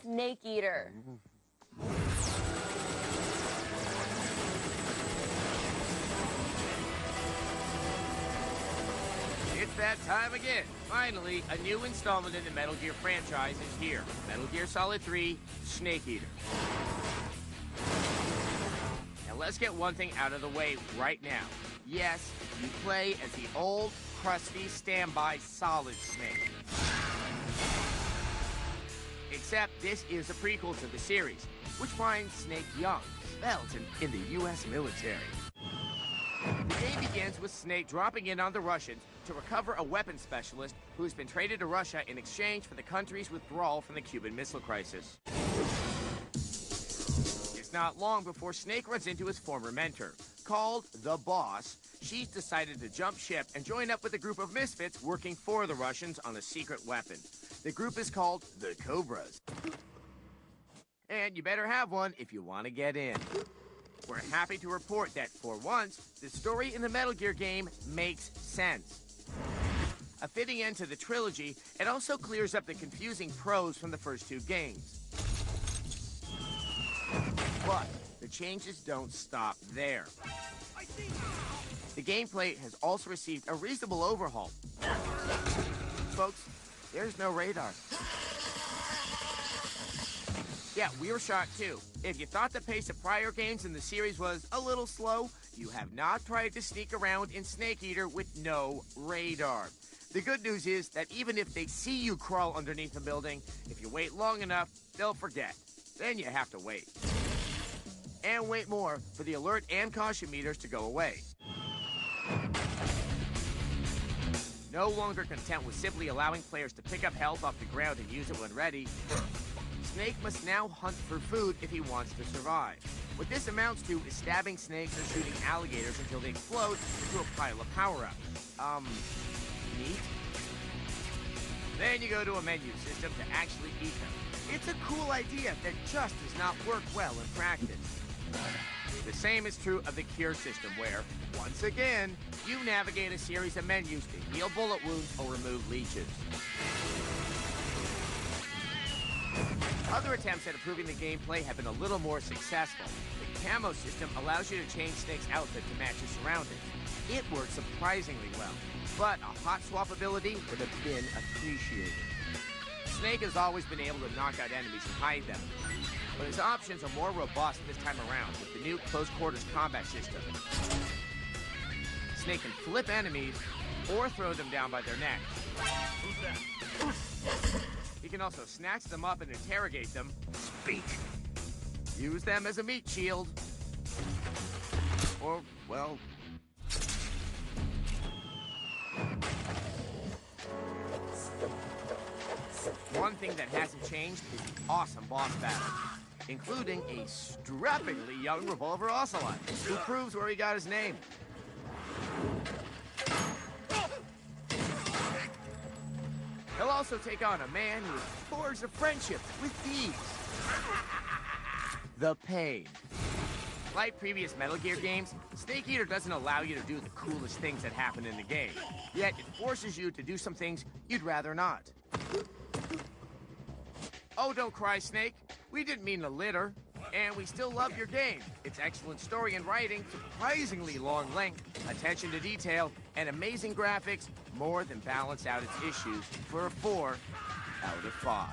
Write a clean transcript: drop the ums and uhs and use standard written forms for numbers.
Snake Eater. It's that time again. Finally, a new installment in the Metal Gear franchise is here. Metal Gear Solid 3, Snake Eater. Now let's get one thing out of the way right now. Yes, you play as the old, crusty, standby Solid Snake. Except this is a prequel to the series, which finds Snake young, svelte, and in the U.S. military. The game begins with Snake dropping in on the Russians to recover a weapons specialist who's been traded to Russia in exchange for the country's withdrawal from the Cuban Missile Crisis. It's not long before Snake runs into his former mentor. Called the Boss, she's decided to jump ship and join up with a group of misfits working for the Russians on a secret weapon. The group is called the Cobras. And you better have one if you want to get in. We're happy to report that, for once, the story in the Metal Gear game makes sense. A fitting end to the trilogy, it also clears up the confusing prose from the first two games. But the changes don't stop there. The gameplay has also received a reasonable overhaul. Folks, there's no radar. Yeah, we were shocked too. If you thought the pace of prior games in the series was a little slow, you have not tried to sneak around in Snake Eater with no radar. The good news is that even if they see you crawl underneath a building, if you wait long enough, they'll forget. Then you have to wait. And wait more for the alert and caution meters to go away. No longer content with simply allowing players to pick up health off the ground and use it when ready, Snake must now hunt for food if he wants to survive. What this amounts to is stabbing snakes or shooting alligators until they explode into a pile of power-ups. Neat? Then you go to a menu system to actually eat them. It's a cool idea that just does not work well in practice. The same is true of the cure system where, once again, you navigate a series of menus to heal bullet wounds or remove leeches. Other attempts at improving the gameplay have been a little more successful. The camo system allows you to change Snake's outfit to match his surroundings. It works surprisingly well, but a hot swap ability would have been appreciated. Snake has always been able to knock out enemies and hide them, but his options are more robust this time around with the new close quarters combat system. Snake can flip enemies or throw them down by their necks. He can also snatch them up and interrogate them. Speak. Use them as a meat shield. Or, well... One thing that hasn't changed is the awesome boss battle, including a strappingly young Revolver Ocelot, who proves where he got his name. He'll also take on a man who forged a friendship with thieves. The Pain. Like previous Metal Gear games, Snake Eater doesn't allow you to do the coolest things that happen in the game. Yet it forces you to do some things you'd rather not. Oh, don't cry, Snake. We didn't mean to litter. And we still love your game. Its excellent story and writing, surprisingly long length, attention to detail, and amazing graphics more than balance out its issues for a 4 out of 5.